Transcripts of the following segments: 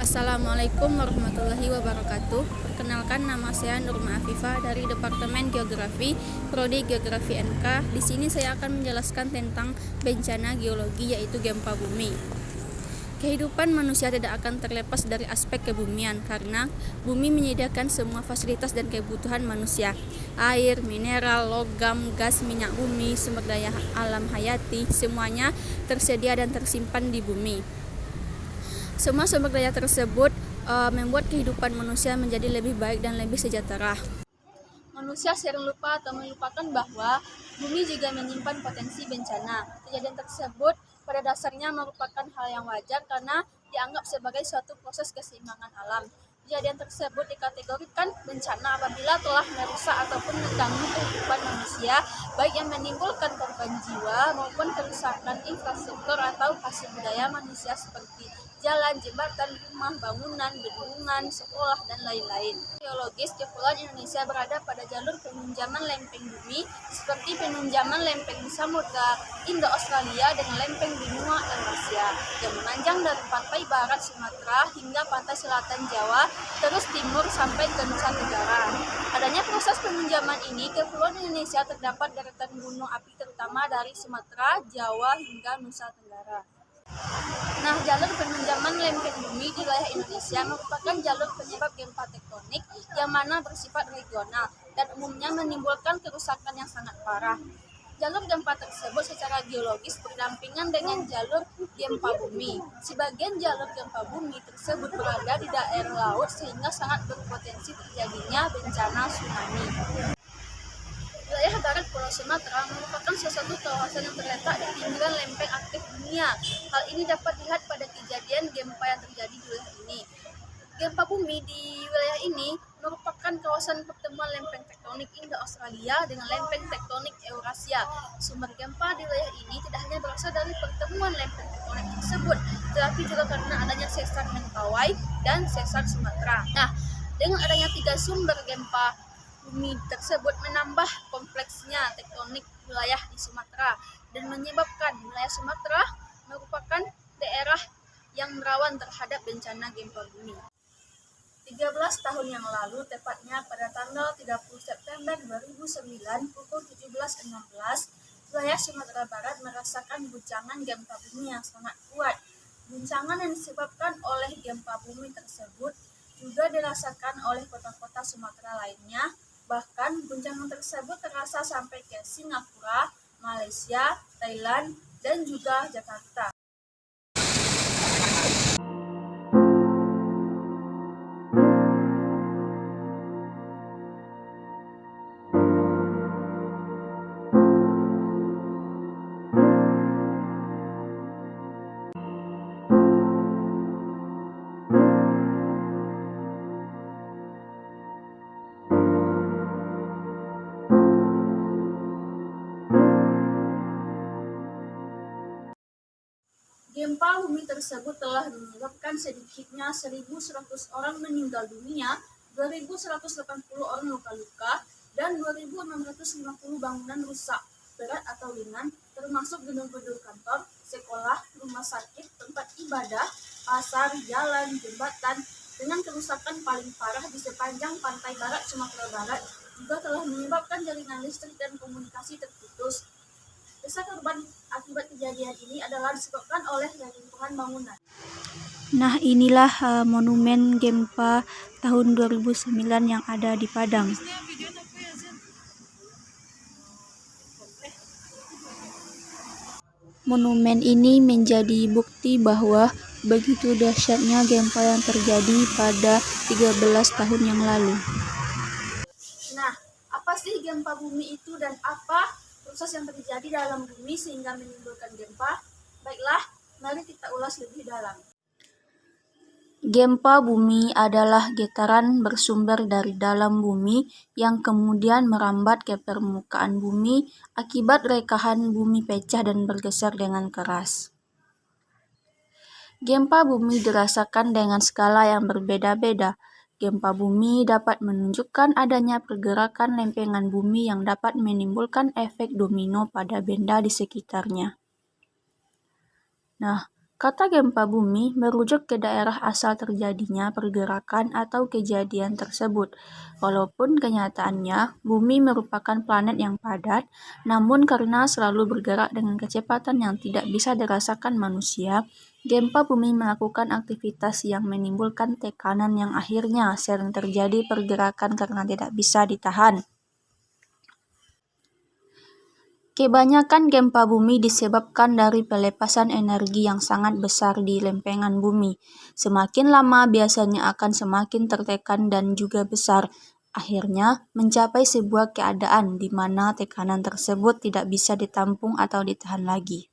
Assalamualaikum warahmatullahi wabarakatuh. Perkenalkan, nama saya Nurma Afifah dari Departemen Geografi, Prodi Geografi NK. Di sini saya akan menjelaskan tentang bencana geologi, yaitu gempa bumi. Kehidupan manusia tidak akan terlepas dari aspek kebumian karena bumi menyediakan semua fasilitas dan kebutuhan manusia. Air, mineral, logam, gas, minyak bumi, sumber daya alam hayati, semuanya tersedia dan tersimpan di bumi. Semua sumber daya tersebut membuat kehidupan manusia menjadi lebih baik dan lebih sejahtera. Manusia sering lupa atau melupakan bahwa bumi juga menyimpan potensi bencana. Kejadian tersebut pada dasarnya merupakan hal yang wajar karena dianggap sebagai suatu proses keseimbangan alam. Kejadian tersebut dikategorikan bencana apabila telah merusak ataupun mengganggu kehidupan manusia, baik yang menimbulkan korban jiwa maupun kerusakan infrastruktur atau hasil budaya manusia seperti jalan, jembatan, rumah, bangunan, bendungan, sekolah, dan lain-lain. Geologis, Kepulauan Indonesia berada pada jalur penunjaman lempeng bumi seperti penunjaman lempeng di Samudra Indo-Australia dengan lempeng benua Eurasia yang memanjang dari pantai barat Sumatera hingga pantai selatan Jawa, terus timur sampai ke Nusa Tenggara. Adanya proses penunjaman ini, Kepulauan Indonesia terdapat deretan gunung api terutama dari Sumatera, Jawa, hingga Nusa Tenggara. Nah, jalur penunjaman lempeng bumi di wilayah Indonesia merupakan jalur penyebab gempa tektonik yang mana bersifat regional dan umumnya menimbulkan kerusakan yang sangat parah. Jalur gempa tersebut secara geologis berdampingan dengan jalur gempa bumi. Sebagian jalur gempa bumi tersebut berada di daerah laut sehingga sangat berpotensi terjadinya bencana tsunami. Wilayah barat Pulau Sumatera merupakan salah satu kawasan yang terletak di pinggiran lempeng aktif dunia. Hal ini dapat dilihat pada kejadian gempa yang terjadi di wilayah ini. Gempa bumi di wilayah ini merupakan kawasan pertemuan lempeng tektonik Indo-Australia dengan lempeng tektonik Eurasia. Sumber gempa di wilayah ini tidak hanya berasal dari pertemuan lempeng tektonik tersebut, tetapi juga karena adanya sesar Mentawai dan sesar Sumatera. Nah, dengan adanya 3 sumber gempa bumi tersebut menambah kompleksnya tektonik wilayah di Sumatera dan menyebabkan wilayah Sumatera merupakan daerah yang rawan terhadap bencana gempa bumi. 13 tahun yang lalu, tepatnya pada tanggal 30 September 2009 pukul 17.16, wilayah Sumatera Barat merasakan guncangan gempa bumi yang sangat kuat. Guncangan yang disebabkan oleh gempa bumi tersebut juga dirasakan oleh kota-kota Sumatera lainnya. Bahkan guncangan tersebut terasa sampai ke Singapura, Malaysia, Thailand, dan juga Jakarta. Gempa bumi tersebut telah menyebabkan sedikitnya 1.100 orang meninggal dunia, 2.180 orang luka-luka, dan 2.650 bangunan rusak berat atau ringan, termasuk gedung-gedung kantor, sekolah, rumah sakit, tempat ibadah, pasar, jalan, jembatan. Dengan kerusakan paling parah di sepanjang pantai barat Sumatera Barat, juga telah menyebabkan jaringan listrik dan komunikasi terputus. Besar korban akibat kejadian ini adalah disebabkan oleh reruntuhan bangunan. Nah, inilah monumen gempa tahun 2009 yang ada di Padang. Monumen ini menjadi bukti bahwa begitu dahsyatnya gempa yang terjadi pada 13 tahun yang lalu. Nah, apa sih gempa bumi itu dan apa proses yang terjadi dalam bumi sehingga menimbulkan gempa? Baiklah, mari kita ulas lebih dalam. Gempa bumi adalah getaran bersumber dari dalam bumi yang kemudian merambat ke permukaan bumi akibat rekahan bumi pecah dan bergeser dengan keras. Gempa bumi dirasakan dengan skala yang berbeda-beda. Gempa bumi dapat menunjukkan adanya pergerakan lempengan bumi yang dapat menimbulkan efek domino pada benda di sekitarnya. Nah, Kata gempa bumi merujuk ke daerah asal terjadinya pergerakan atau kejadian tersebut. Walaupun kenyataannya bumi merupakan planet yang padat, namun karena selalu bergerak dengan kecepatan yang tidak bisa dirasakan manusia, gempa bumi melakukan aktivitas yang menimbulkan tekanan yang akhirnya sering terjadi pergerakan karena tidak bisa ditahan. Kebanyakan gempa bumi disebabkan dari pelepasan energi yang sangat besar di lempengan bumi. Semakin lama biasanya akan semakin tertekan dan juga besar. Akhirnya mencapai sebuah keadaan di mana tekanan tersebut tidak bisa ditampung atau ditahan lagi.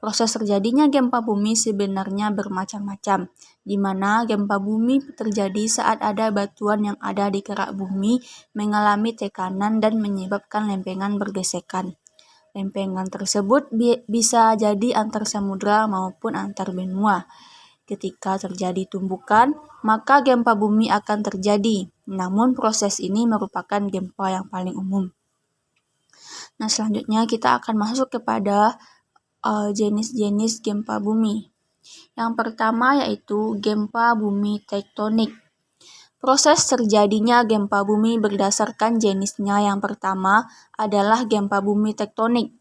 Proses terjadinya gempa bumi sebenarnya bermacam-macam, di mana gempa bumi terjadi saat ada batuan yang ada di kerak bumi mengalami tekanan dan menyebabkan lempengan bergesekan. Lempengan tersebut bisa jadi antar samudra maupun antar benua. Ketika terjadi tumbukan, maka gempa bumi akan terjadi. Namun proses ini merupakan gempa yang paling umum. Nah, selanjutnya kita akan masuk kepada jenis-jenis gempa bumi. Yang pertama yaitu gempa bumi tektonik. Proses terjadinya gempa bumi berdasarkan jenisnya. Yang pertama adalah gempa bumi tektonik.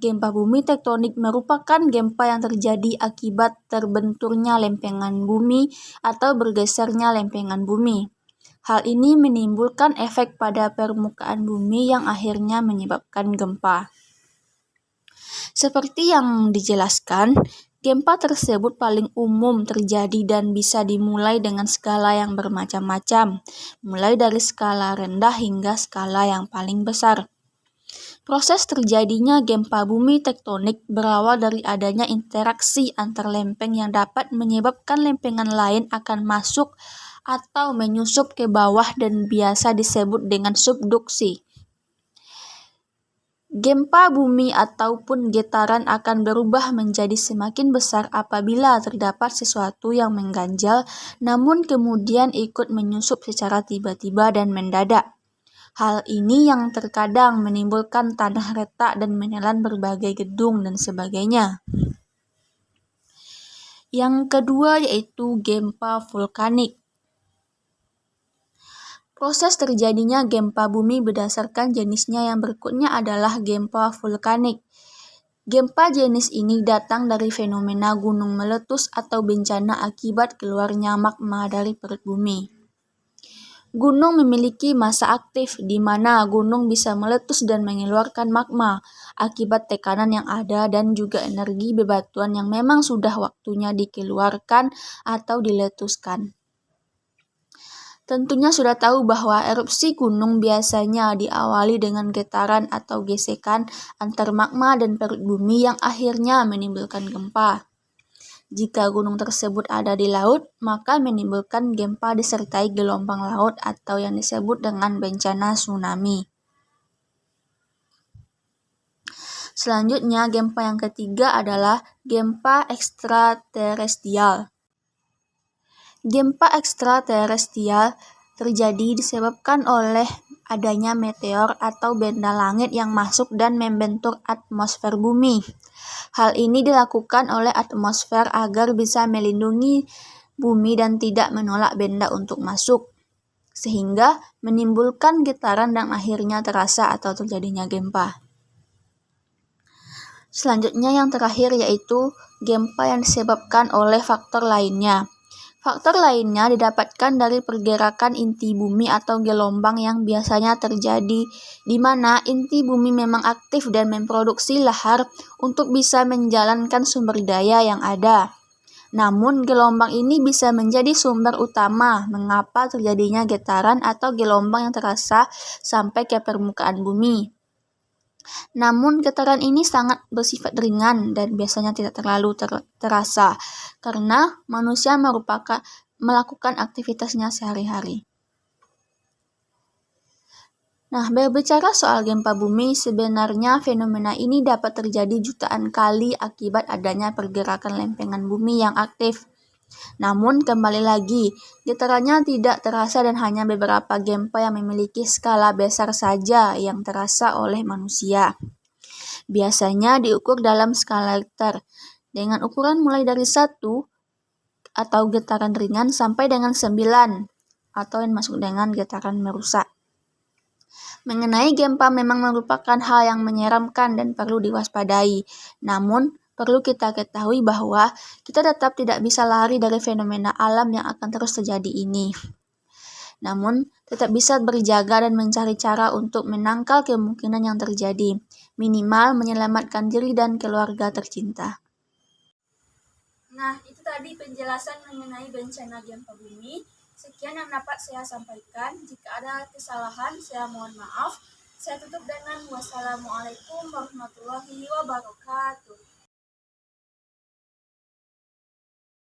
Gempa bumi tektonik merupakan gempa yang terjadi akibat terbenturnya lempengan bumi atau bergesernya lempengan bumi. Hal ini menimbulkan efek pada permukaan bumi yang akhirnya menyebabkan gempa. Seperti yang dijelaskan, gempa tersebut paling umum terjadi dan bisa dimulai dengan skala yang bermacam-macam, mulai dari skala rendah hingga skala yang paling besar. Proses terjadinya gempa bumi tektonik berawal dari adanya interaksi antar lempeng yang dapat menyebabkan lempengan lain akan masuk atau menyusup ke bawah dan biasa disebut dengan subduksi. Gempa bumi ataupun getaran akan berubah menjadi semakin besar apabila terdapat sesuatu yang mengganjal namun kemudian ikut menyusup secara tiba-tiba dan mendadak. Hal ini yang terkadang menimbulkan tanah retak dan menelan berbagai gedung dan sebagainya. Yang kedua yaitu gempa vulkanik. Proses terjadinya gempa bumi berdasarkan jenisnya yang berikutnya adalah gempa vulkanik. Gempa jenis ini datang dari fenomena gunung meletus atau bencana akibat keluarnya magma dari perut bumi. Gunung memiliki massa aktif di mana gunung bisa meletus dan mengeluarkan magma akibat tekanan yang ada dan juga energi bebatuan yang memang sudah waktunya dikeluarkan atau diletuskan. Tentunya sudah tahu bahwa erupsi gunung biasanya diawali dengan getaran atau gesekan antar magma dan perut bumi yang akhirnya menimbulkan gempa. Jika gunung tersebut ada di laut, maka menimbulkan gempa disertai gelombang laut atau yang disebut dengan bencana tsunami. Selanjutnya, gempa yang ketiga adalah gempa ekstraterestrial. Gempa ekstraterestrial terjadi disebabkan oleh adanya meteor atau benda langit yang masuk dan membentuk atmosfer bumi. Hal ini dilakukan oleh atmosfer agar bisa melindungi bumi dan tidak menolak benda untuk masuk, sehingga menimbulkan getaran dan akhirnya terasa atau terjadinya gempa. Selanjutnya yang terakhir yaitu gempa yang disebabkan oleh faktor lainnya. Faktor lainnya didapatkan dari pergerakan inti bumi atau gelombang yang biasanya terjadi di mana inti bumi memang aktif dan memproduksi lahar untuk bisa menjalankan sumber daya yang ada. Namun gelombang ini bisa menjadi sumber utama mengapa terjadinya getaran atau gelombang yang terasa sampai ke permukaan bumi. Namun getaran ini sangat bersifat ringan dan biasanya tidak terlalu terasa karena manusia melakukan aktivitasnya sehari-hari. Nah, berbicara soal gempa bumi, sebenarnya fenomena ini dapat terjadi jutaan kali akibat adanya pergerakan lempengan bumi yang aktif. Namun kembali lagi, getarannya tidak terasa dan hanya beberapa gempa yang memiliki skala besar saja yang terasa oleh manusia. Biasanya diukur dalam skala Richter. dengan ukuran mulai dari 1 atau getaran ringan sampai dengan 9 atau yang masuk dengan getaran merusak. Mengenai gempa memang merupakan hal yang menyeramkan dan perlu diwaspadai. Namun, perlu kita ketahui bahwa kita tetap tidak bisa lari dari fenomena alam yang akan terus terjadi ini. Namun, tetap bisa berjaga dan mencari cara untuk menangkal kemungkinan yang terjadi, minimal menyelamatkan diri dan keluarga tercinta. Nah, itu tadi penjelasan mengenai bencana gempa bumi. Sekian yang dapat saya sampaikan. Jika ada kesalahan, saya mohon maaf. Saya tutup dengan wassalamualaikum warahmatullahi wabarakatuh.